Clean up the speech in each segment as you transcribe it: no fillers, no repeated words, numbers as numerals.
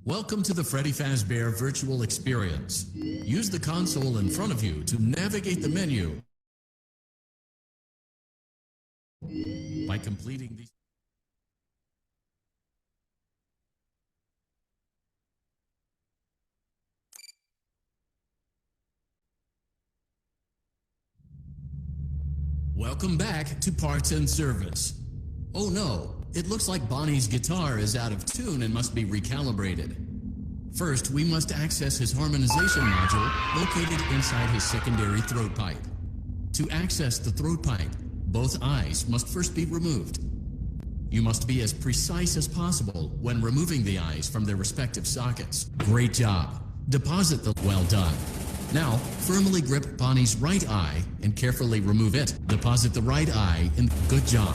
Welcome to the Freddy Fazbear virtual experience. Use the console in front of you to navigate the menu. By completing these... Welcome back to Parts and Service. Oh no, it looks like Bonnie's guitar is out of tune and must be recalibrated. First, we must access his harmonization module located inside his secondary throat pipe. To access the throat pipe, both eyes must first be removed. You must be as precise as possible when removing the eyes from their respective sockets. Great job. Deposit the... Well done. Now, firmly grip Bonnie's right eye and carefully remove it. Deposit the right eye in... Good job.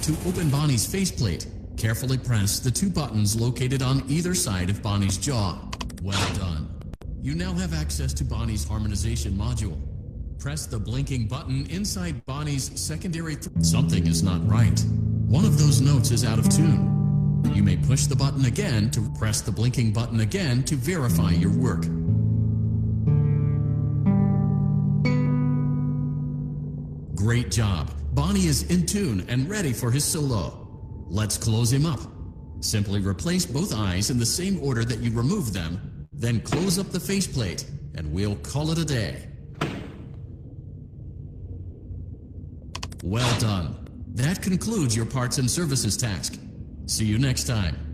To open Bonnie's faceplate, carefully press the two buttons located on either side of Bonnie's jaw. Well done. You now have access to Bonnie's harmonization module. Press the blinking button inside Bonnie's secondary... Something is not right. One of those notes is out of tune. You may push the button again to press the blinking button again to verify your work. Great job. Bonnie is in tune and ready for his solo. Let's close him up. Simply replace both eyes in the same order that you removed them, then close up the faceplate, and we'll call it a day. Well done. That concludes your parts and services task. See you next time.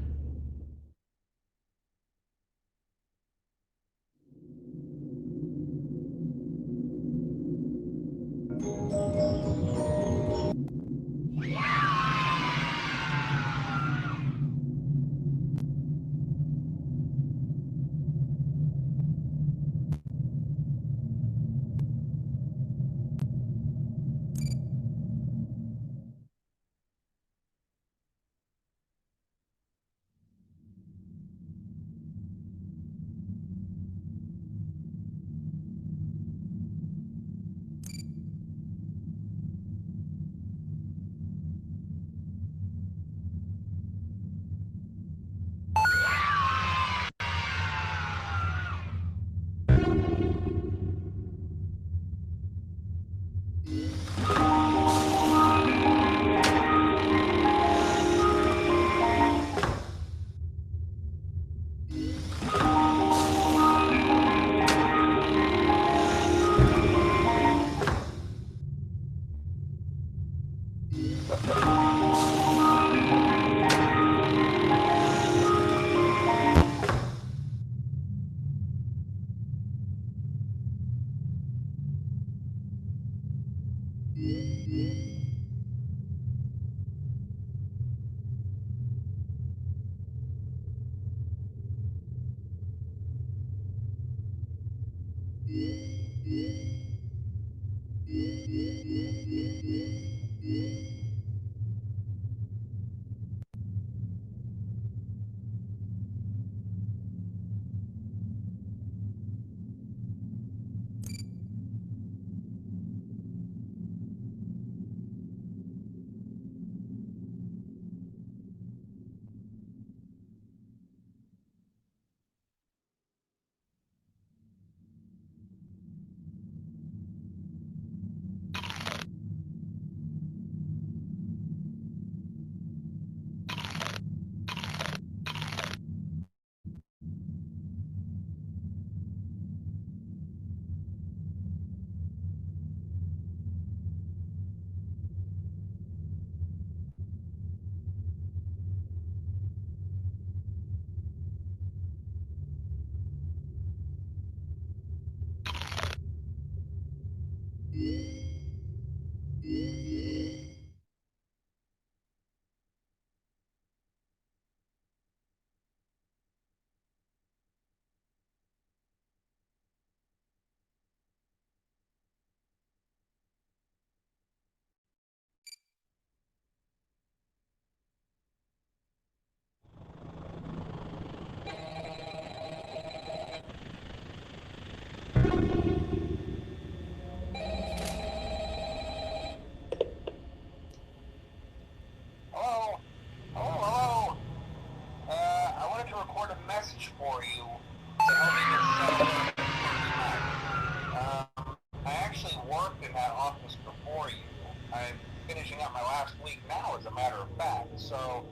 So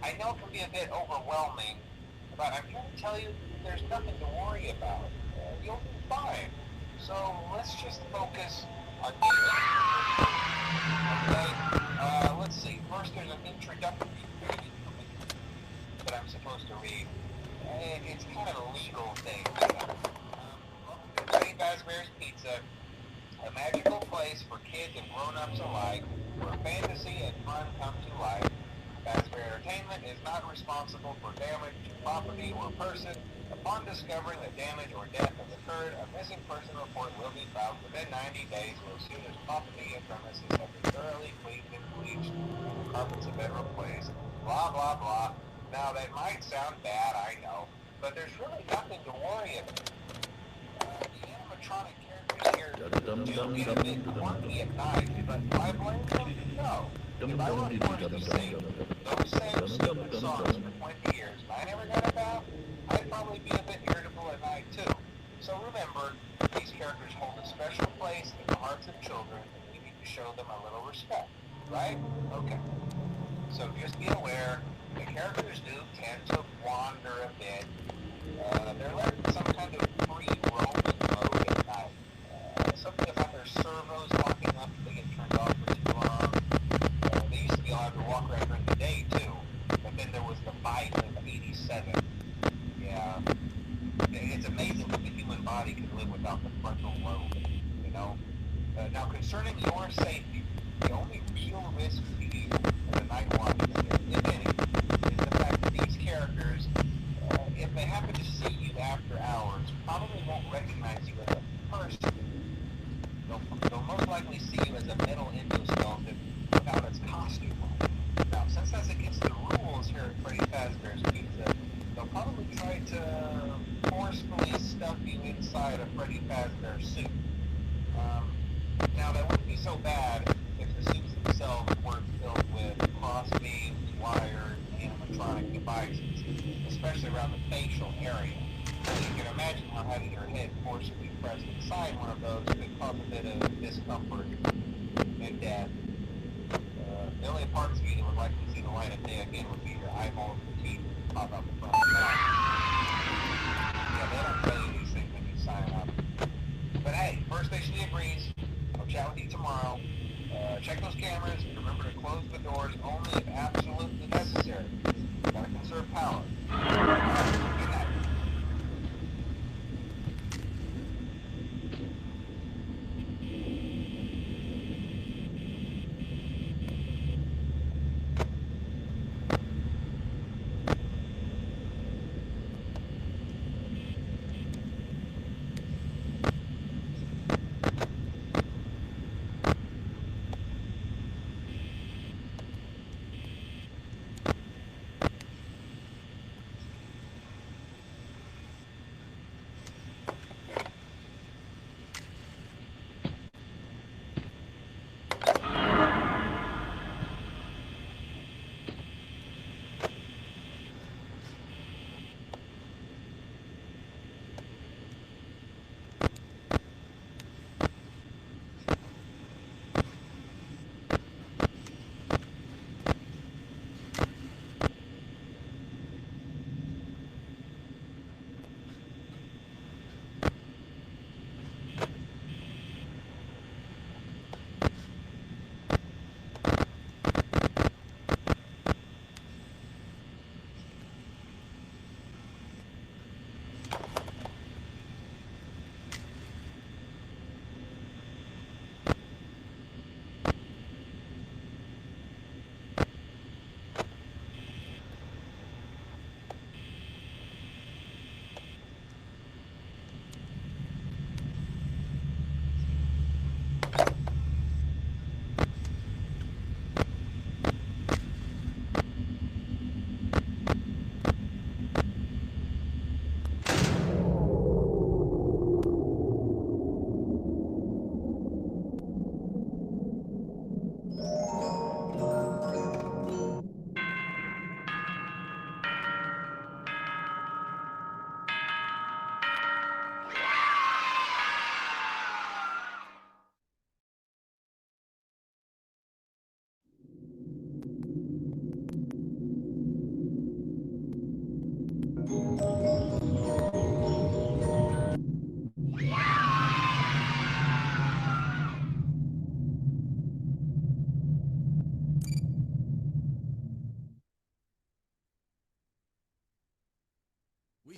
I know it can be a bit overwhelming, but I'm here to tell you there's nothing to worry about. You'll be fine. So let's just focus on getting okay? Let's see. First, there's an introductory page that I'm supposed to read. It's kind of a legal thing. Welcome to Freddy Fazbear's Pizza, a magical place for kids and grown-ups alike, where fantasy and fun come to life. Fazbear Entertainment is not responsible for damage to property or person. Upon discovering that damage or death has occurred, a missing person report will be filed within 90 days or as soon as property and premises have been thoroughly cleaned and bleached and the carpets have been replaced. Blah, blah, blah. Now, that might sound bad, I know, but there's really nothing to worry about. The animatronic characters here do get a bit quirky at night, but do I blame them? No. If I were forced to sing those same stupid songs for 20 years and I never got a bath, I'd probably be a bit irritable at night too. So remember, these characters hold a special place in the hearts of children and we need to show them a little respect, right? Okay. So just be aware, the characters do tend to wander a bit. They're left in some kind of free roaming mode at night. Something about their servos locking up if they get turned off for too long. They used to be allowed to walk around during the day too, but then there was the bite of 87. Yeah, it's amazing that the human body can live without the frontal lobe, you know? Now, concerning your safety, the only real risk to you as a night watchman, if any, is the fact that these characters, if they happen to see you after hours, probably won't recognize you as a person. They'll most likely see you as a metal endoskeleton without its costume on. Now, since that's against the rules here at Freddy Fazbear's Pizza, they'll probably try to forcefully stuff you inside a Freddy Fazbear suit. Now, that wouldn't be so bad if the suits themselves weren't filled with cross beams, wires, and animatronic devices, especially around the facial area. So you can imagine how having your head forcibly pressed inside one of those could cause a bit of discomfort and death. The only parts of you that would likely see the light of day again would be your eyeballs and teeth that pop out the front of the mouth. Yeah, they don't tell you these things when you sign up. But hey, First Station agrees. I'll chat with you tomorrow. Check those cameras. Remember to close the doors only if absolutely necessary. Gotta conserve power. Good night.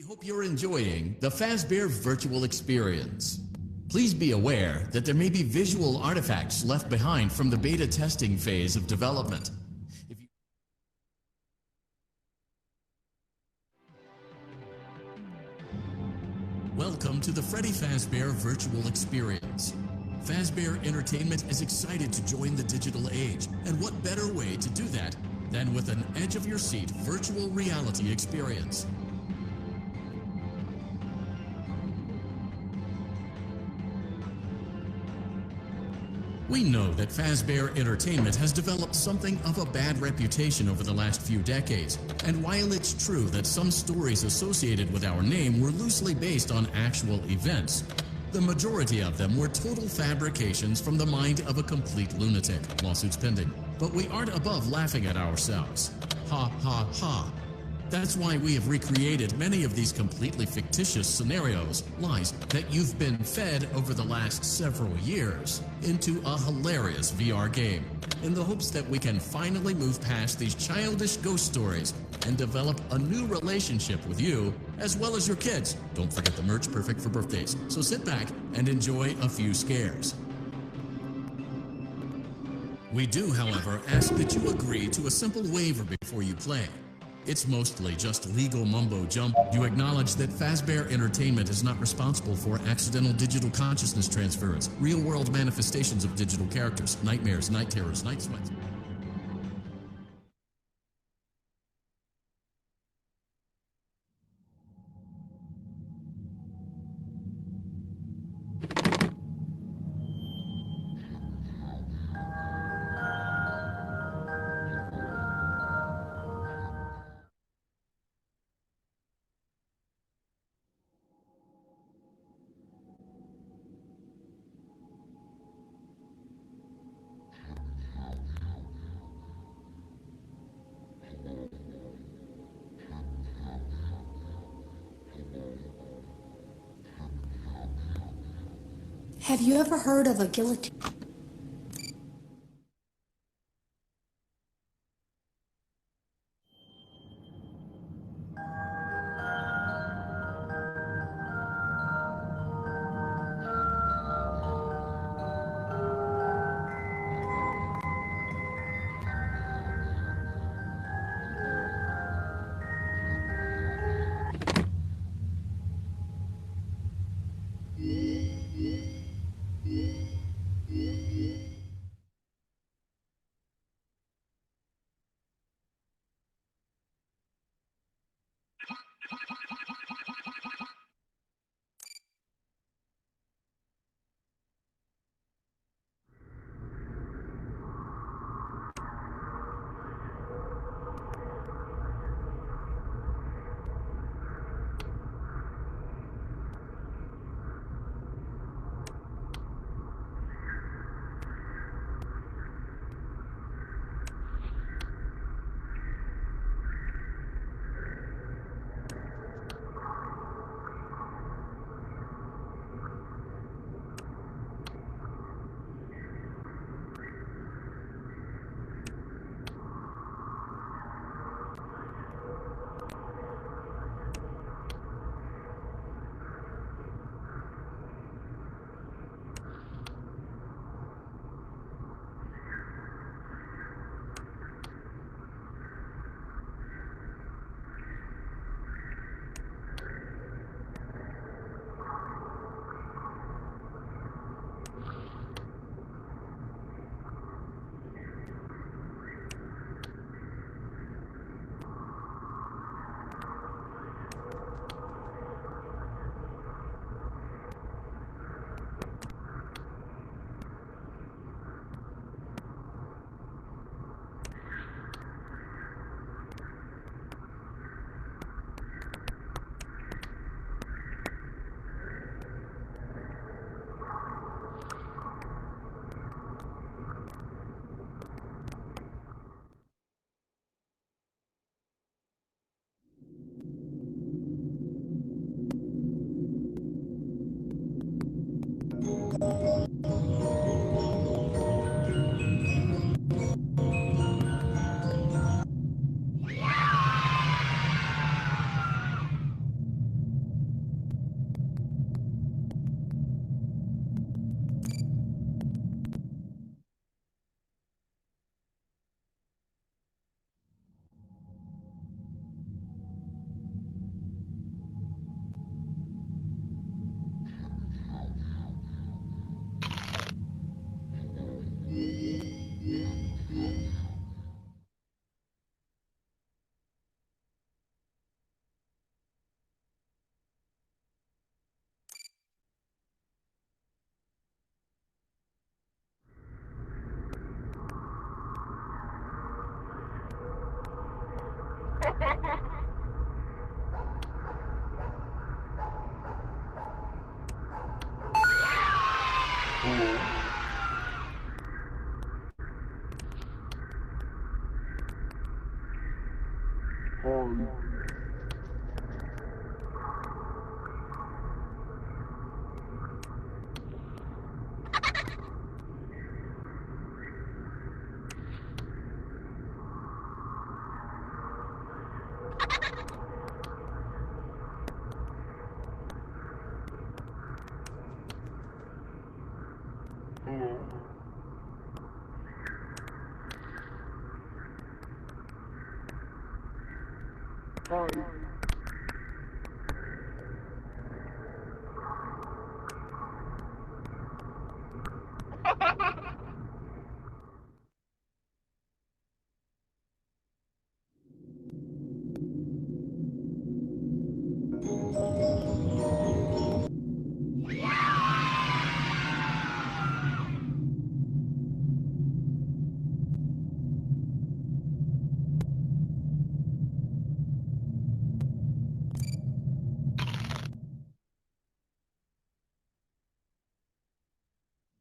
We hope you're enjoying the Fazbear virtual experience. Please be aware that there may be visual artifacts left behind from the beta testing phase of development. If you Welcome to the Freddy Fazbear virtual experience. Fazbear Entertainment is excited to join the digital age, and what better way to do that than with an edge-of-your-seat virtual reality experience. We know that Fazbear Entertainment has developed something of a bad reputation over the last few decades, and while it's true that some stories associated with our name were loosely based on actual events, the majority of them were total fabrications from the mind of a complete lunatic. Lawsuits pending. But we aren't above laughing at ourselves. Ha ha ha. That's why we have recreated many of these completely fictitious scenarios, lies that you've been fed over the last several years, into a hilarious VR game, in the hopes that we can finally move past these childish ghost stories and develop a new relationship with you, as well as your kids. Don't forget the merch, perfect for birthdays. So sit back and enjoy a few scares. We do, however, ask that you agree to a simple waiver before you play. It's mostly just legal mumbo jumbo. You acknowledge that Fazbear Entertainment is not responsible for accidental digital consciousness transference, real-world manifestations of digital characters, nightmares, night terrors, night sweats. Have you ever heard of a guillotine?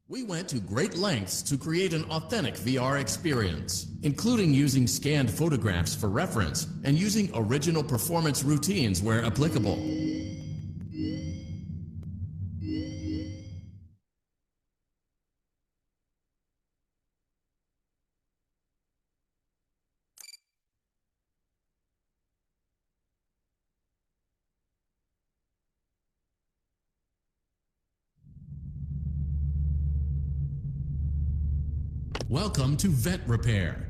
We went to great lengths to create an authentic VR experience, including using scanned photographs for reference and using original performance routines where applicable. Welcome to Vent Repair.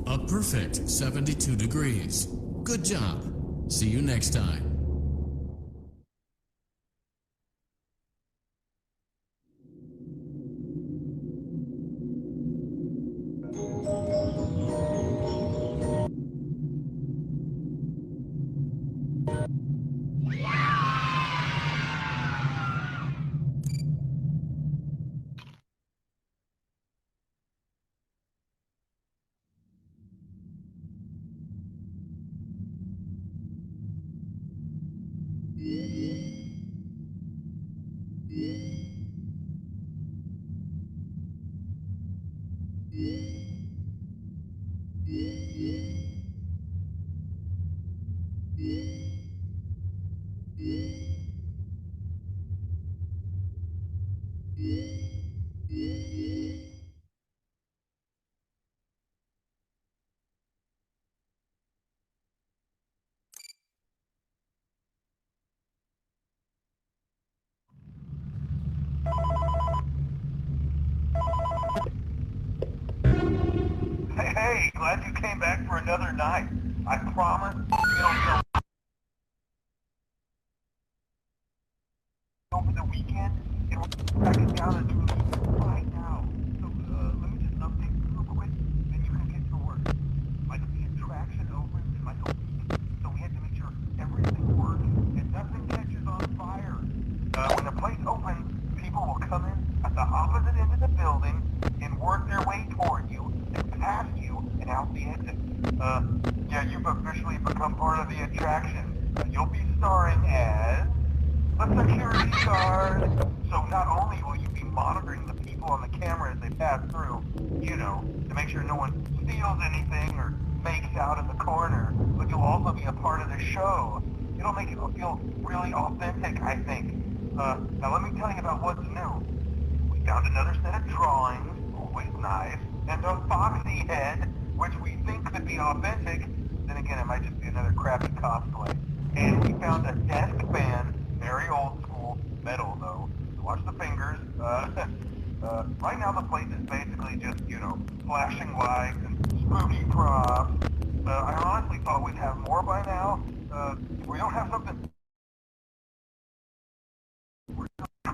A perfect 72 degrees. Good job. See you next time. Hey, glad you came back for another night. I promise it'll go over the weekend, and we're back in down into right now. So, let me just update you real quick, then you can get to work. Like, the attraction opens in like a week, so we had to make sure everything works and nothing catches on fire. When the place opens, people will come in at the opposite end of the building and work their way toward you, and past you, and out the exit. Yeah, you've officially become part of the attraction. You'll be starring as a security guard. So not only will you be monitoring the people on the camera as they pass through, to make sure no one steals anything or makes out in the corner. But you'll also be a part of the show. It'll make it feel really authentic, I think. Now let me tell you about what's new. We found another set of drawings, always nice, and a foxy head, which we think could be authentic. Then again, it might just be another crappy cosplay. And we found a desk fan, very old school, metal though. So watch the fingers. Right now the place is basically just, flashing lights and spooky props.